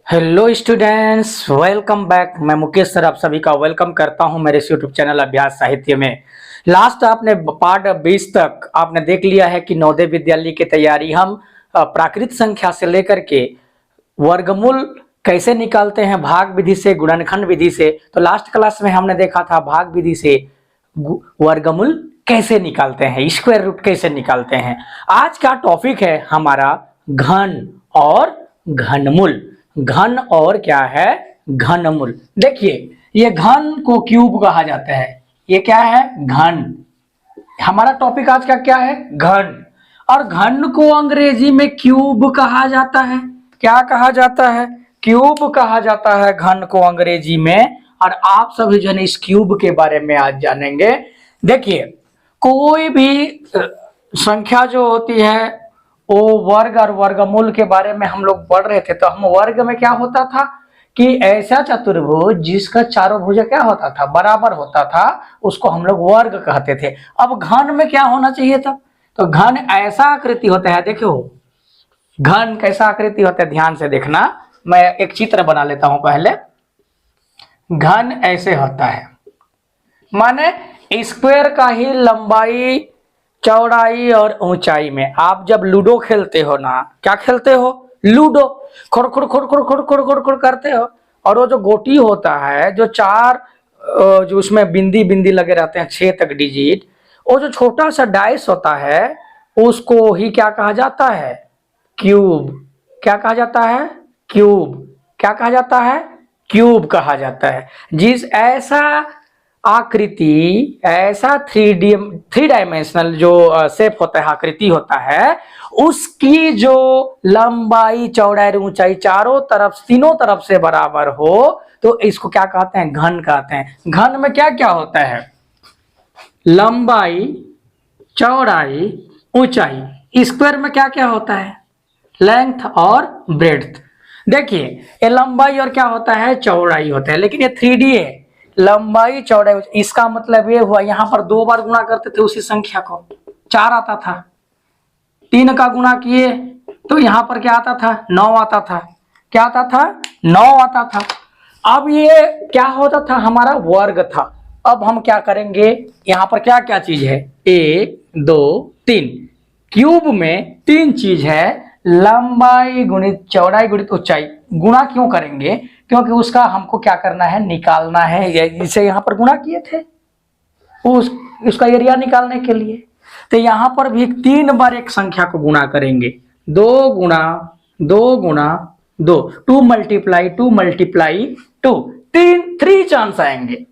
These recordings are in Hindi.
Hello students, welcome back. मैं मुकेश सर आप सभी का वेलकम करता हूं मेरे यूट्यूब चैनल अभ्यास साहित्य में। लास्ट आपने पार्ट 20 तक आपने देख लिया है कि नवोदय विद्यालय की तैयारी हम प्राकृत संख्या से लेकर के वर्गमूल कैसे निकालते हैं, भाग विधि से, गुणनखंड विधि से। तो लास्ट क्लास में हमने देखा था भाग विधि से वर्गमूल कैसे निकालते हैं, स्क्वायर रूट कैसे निकालते हैं। आज का टॉपिक है हमारा घन और घनमूल। घन और क्या है, घनमूल। देखिए, ये घन को क्यूब कहा जाता है। ये क्या है, घन। हमारा टॉपिक आज का क्या है, घन। और घन को अंग्रेजी में क्यूब कहा जाता है। क्या कहा जाता है, क्यूब कहा जाता है घन को अंग्रेजी में। और आप सभी जन इस क्यूब के बारे में आज जानेंगे। देखिए, कोई भी संख्या जो होती है वो वर्ग और वर्गमूल के बारे में हम लोग पढ़ रहे थे। तो हम वर्ग में क्या होता था कि ऐसा चतुर्भुज जिसका चारों भुजा क्या होता था, बराबर होता था, उसको हम लोग वर्ग कहते थे। अब घन में क्या होना चाहिए था, तो घन ऐसा आकृति होता है। देखो घन कैसा आकृति होता है, ध्यान से देखना। मैं एक चित्र बना लेता हूं पहले। घन ऐसे होता है, माने स्क्वायर का ही लंबाई, चौड़ाई और ऊंचाई में। आप जब लूडो खेलते हो ना, क्या खेलते हो, लूडो, खुर खुर खुर खुर खुर खुर खुर खुर करते हो। और वो जो गोटी होता है, जो चार जो उसमें बिंदी बिंदी लगे रहते हैं, 6 तक डिजिट, वो जो छोटा सा डाइस होता है उसको ही क्या कहा जाता है, क्यूब। क्या कहा जाता है, क्यूब। क्या कहा जाता है, क्यूब कहा जाता है। जिस ऐसा आकृति, ऐसा थ्री डायमेंशनल जो शेप होता है, आकृति होता है, उसकी जो लंबाई, चौड़ाई, ऊंचाई चारों तरफ, तीनों तरफ से बराबर हो, तो इसको क्या कहते हैं, घन कहते हैं। घन में क्या क्या होता है, लंबाई, चौड़ाई, ऊंचाई। स्क्वायर में क्या क्या होता है, लेंथ और ब्रेड्थ। देखिए, ये लंबाई और क्या होता है, चौड़ाई होता है। लेकिन ये 3D है, लंबाई, चौड़ाई। इसका मतलब ये हुआ, यहां पर 2 बार गुणा करते थे उसी संख्या को, 4 आता था। 3 का गुणा किए तो यहां पर क्या आता था, 9 आता था। क्या आता था, 9 आता था। अब ये क्या होता था, हमारा वर्ग था। अब हम क्या करेंगे, यहां पर क्या क्या चीज है, 1 2 3। क्यूब में 3 चीज है, लंबाई गुणित चौड़ाई गुणित ऊंचाई। गुणा क्यों करेंगे, क्योंकि उसका हमको क्या करना है, निकालना है। जिसे यहाँ पर गुणा किए थे उसका एरिया निकालने के लिए। तो यहाँ पर भी 3 बार एक संख्या को गुणा करेंगे। 2 गुणा 2 गुणा 2, 2 मल्टीप्लाई 2 मल्टीप्लाई 2, 3 चांस आएंगे।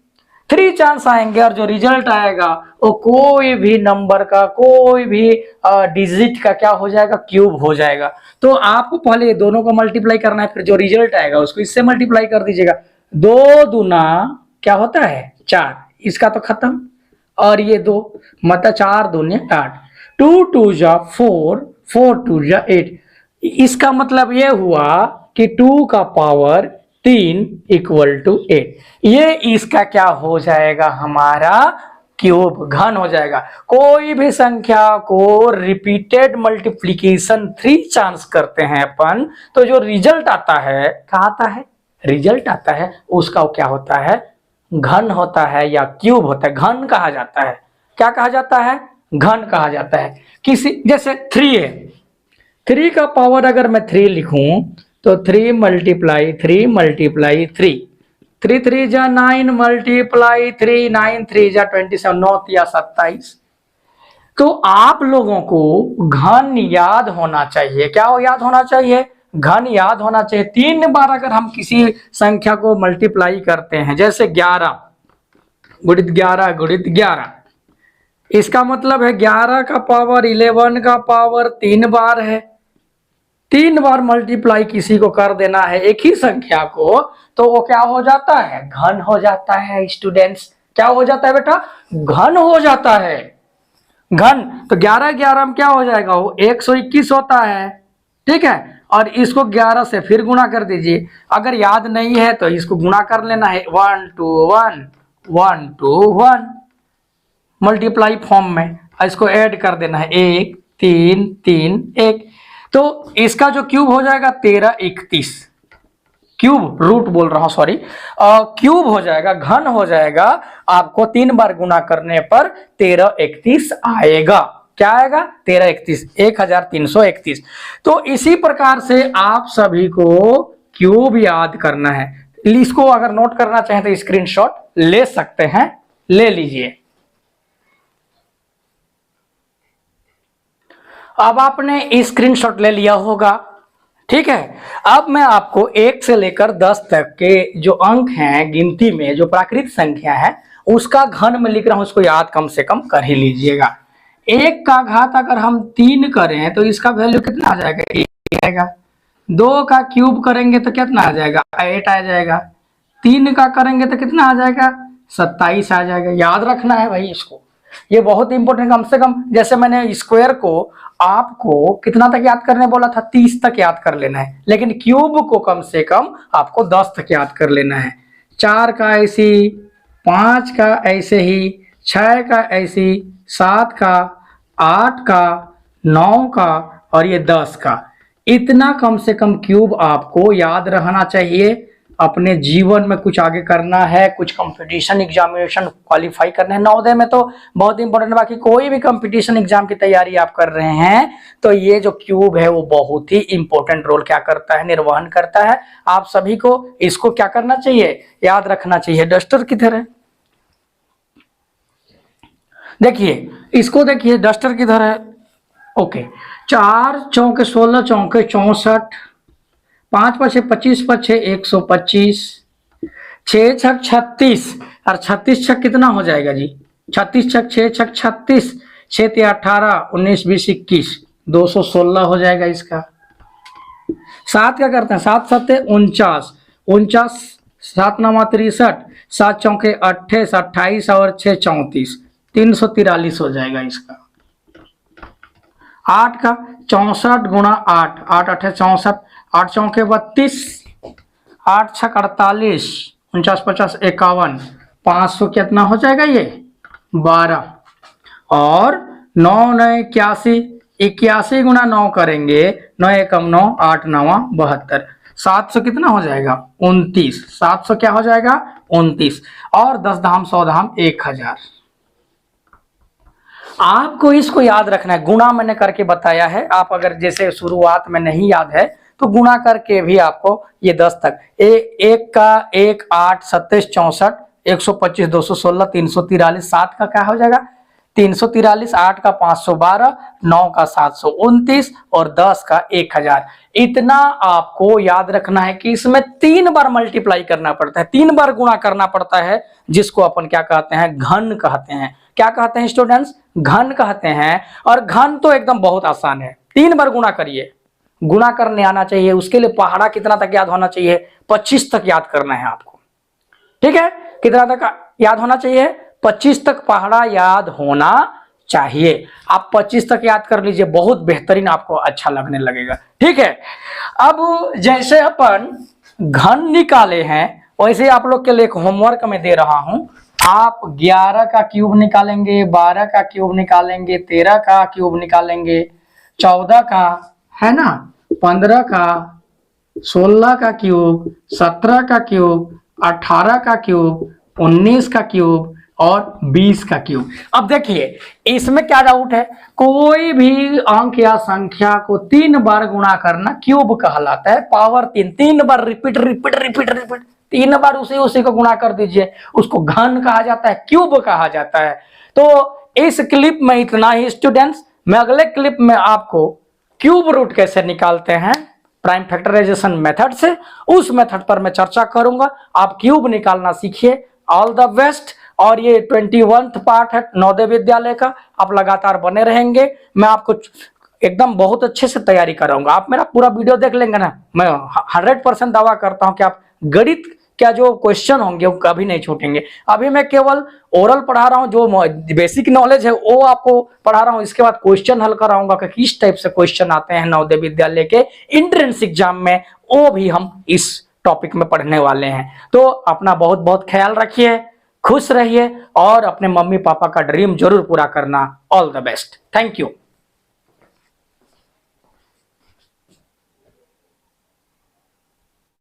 3 चांस आएंगे और जो रिजल्ट आएगा वो कोई भी नंबर का, कोई भी डिजिट का क्या हो जाएगा, क्यूब हो जाएगा। तो आपको पहले दोनों को मल्टीप्लाई करना है, फिर जो रिजल्ट आएगा उसको इससे मल्टीप्लाई कर दीजिएगा। 2 दूना क्या होता है, 4, इसका तो खत्म। और ये 2 मतलब 4 दूनी 8, 2 2 जा 4, 4 2 जा 8। इसका मतलब ये हुआ कि 2 का पावर 3 इक्वल टू 8। ये इसका क्या हो जाएगा, हमारा क्यूब, घन हो जाएगा। कोई भी संख्या को रिपीटेड मल्टीप्लीकेशन 3 चांस करते हैं अपन, तो जो रिजल्ट आता है, क्या आता है, रिजल्ट आता है, उसका क्या होता है, घन होता है या क्यूब होता है, घन कहा जाता है। क्या कहा जाता है, घन कहा जाता है। किसी जैसे 3 है, 3 का पावर अगर मैं 3 लिखूं तो 3 मल्टीप्लाई 3 मल्टीप्लाई 3, 3 3 जा 9 मल्टीप्लाई 3, 9 3 जा 27, 9 या 27। तो आप लोगों को घन याद होना चाहिए। क्या याद होना चाहिए, घन याद होना चाहिए। 3 बार अगर हम किसी संख्या को मल्टीप्लाई करते हैं, जैसे 11 गुणित 11 गुणित 11, इसका मतलब है 11 का पावर 11 का पावर 3 बार है। 3 बार मल्टीप्लाई किसी को कर देना है एक ही संख्या को, तो वो क्या हो जाता है, घन हो जाता है। स्टूडेंट्स, क्या हो जाता है बेटा, घन हो जाता है। घन तो 11 11 में क्या हो जाएगा, वो 121 होता है। ठीक है, और इसको 11 से फिर गुणा कर दीजिए। अगर याद नहीं है तो इसको गुणा कर लेना है, 1 2 1 1 2 1 मल्टीप्लाई फॉर्म में। इसको ऐड कर देना है, 1 3 3 1। तो इसका जो क्यूब हो जाएगा 1331, क्यूब रूट बोल रहा हूं सॉरी, क्यूब हो जाएगा, घन हो जाएगा, आपको 3 बार गुना करने पर 1331 आएगा। क्या आएगा? 1331, 1331। तो इसी प्रकार से आप सभी को क्यूब याद करना है। इसको अगर नोट करना चाहें तो स्क्रीनशॉट ले सकते हैं, ले लीजिए। अब आपने स्क्रीनशॉट ले लिया होगा, ठीक है। अब मैं आपको 1 से लेकर 10 तक के जो अंक हैं गिनती में, जो प्राकृत संख्या है, उसका घन में लिख रहा हूं, उसको याद कम से कम कर ही लीजिएगा। 1 का घात अगर हम 3 करें तो इसका वैल्यू कितना आ जाएगा? 1 आएगा। 2 का क्यूब करेंगे तो कितना आ जाएगा? 8 आ जाएगा। 3 का करेंगे तो कितना आ जाएगा? 27 आ जाएगा। याद रखना है भाई इसको, ये बहुत इंपॉर्टेंट। कम से कम जैसे मैंने स्क्वायर को आपको कितना तक याद करने बोला था? 30 तक याद कर लेना है, लेकिन क्यूब को कम से कम आपको 10 तक याद कर लेना है। 4 का ऐसी, 5 का ऐसे ही, 6 का ऐसी, 7 का, 8 का, 9 का और ये 10 का। इतना कम से कम क्यूब आपको याद रहना चाहिए। अपने जीवन में कुछ आगे करना है, कुछ कंपटीशन एग्जामिनेशन क्वालिफाई करना है, नवोदय में तो बहुत इंपॉर्टेंट। बाकी कोई भी कंपटीशन एग्जाम की तैयारी आप कर रहे हैं तो ये जो क्यूब है वो बहुत ही इंपॉर्टेंट रोल क्या करता है? निर्वहन करता है। आप सभी को इसको क्या करना चाहिए? याद रखना चाहिए। डस्टर किधर है? देखिए इसको, देखिए डस्टर किधर है? ओके, 4 चौके 16 चौके 64, 5 पछे 25 पछे 125, 6 छक 36 और 36 छक कितना हो जाएगा जी? 36 छक 6 छक 36, 6 ते 18, 19 20 21, 216 हो जाएगा इसका। 7 क्या करते हैं? 7 सत्ते 49, 49 7 9 63, 7 चौके 28, 28 और 6 34, 343 हो जाएगा इसका। 8 का 64 गुणा 8, 8 8 64, 8 चौके 32, 8 छक 48, 49 50 51, 500 कितना हो जाएगा ये? 12 और 9 9 81, 81 गुणा 9 करेंगे, 9 एकम 9, 8 9 72, 700 कितना हो जाएगा? 29। 700 क्या हो जाएगा? 29 और 10 धाम 100 धाम 1000। आपको इसको याद रखना है। गुणा मैंने करके बताया है, आप अगर जैसे शुरुआत में नहीं याद है तो गुणा करके भी आपको ये 10 तक, 1 का 1 8 27 64, 125 216 343, 7 का क्या हो जाएगा? 343, 8 का 512, 9 का 729 और 10 का 1000। इतना आपको याद रखना है कि इसमें 3 बार मल्टीप्लाई करना पड़ता है, 3 बार गुणा करना पड़ता है, जिसको अपन क्या कहते हैं? घन कहते हैं। क्या कहते हैं स्टूडेंट्स? घन कहते हैं। और घन तो एकदम बहुत आसान है, 3 बार गुणा करिए। गुणा करने आना चाहिए, उसके लिए पहाड़ा कितना तक याद होना चाहिए? 25 तक याद करना है आपको, ठीक है। कितना तक याद होना चाहिए? 25 तक पहाड़ा याद होना चाहिए। आप 25 तक याद कर लीजिए, बहुत बेहतरीन, आपको अच्छा लगने लगेगा, ठीक है। अब जैसे अपन घन निकाले हैं वैसे आप लोग के लिए एक होमवर्क में दे रहा हूं। आप 11 का क्यूब निकालेंगे, 12 का क्यूब निकालेंगे, 13 का क्यूब निकालेंगे, 14 का, है ना, 15 का, 16 का क्यूब, 17 का क्यूब, 18 का क्यूब, 19 का क्यूब और 20 का क्यूब। अब देखिए इसमें क्या डाउट है? कोई भी अंक या संख्या को 3 बार गुणा करना क्यूब कहलाता है। पावर 3, 3 बार रिपीट रिपीट रिपीट रिपीट, 3 बार उसी को गुणा कर दीजिए, उसको घन कहा जाता है, क्यूब कहा जाता है। तो इस क्लिप में इतना ही स्टूडेंट्स। मैं अगले क्लिप में आपको क्यूब रूट कैसे निकालते हैं प्राइम फैक्टराइजेशन मेथड से, उस मेथड पर मैं चर्चा करूंगा। आप क्यूब निकालना सीखिए। All the best. और ये 21th पार्ट है नवोदय विद्यालय का, आप लगातार बने रहेंगे। मैं आपको एकदम बहुत अच्छे से तैयारी कराऊंगा। आप मेरा पूरा वीडियो देख लेंगे ना, मैं 100% दावा करता हूं कि आप गणित क्या जो क्वेश्चन होंगे वो कभी नहीं छूटेंगे। अभी मैं केवल ओरल पढ़ा रहा हूं, जो बेसिक नॉलेज है वो आपको पढ़ा रहा हूं। इसके बाद क्वेश्चन हल कराऊंगा कि किस टाइप से क्वेश्चन आते हैं नवोदय विद्यालय के एंट्रेंस एग्जाम में, वो भी हम इस टॉपिक में पढ़ने वाले हैं। तो अपना बहुत बहुत ख्याल रखिए, खुश रहिए और अपने मम्मी पापा का ड्रीम जरूर पूरा करना। All the best. Thank you.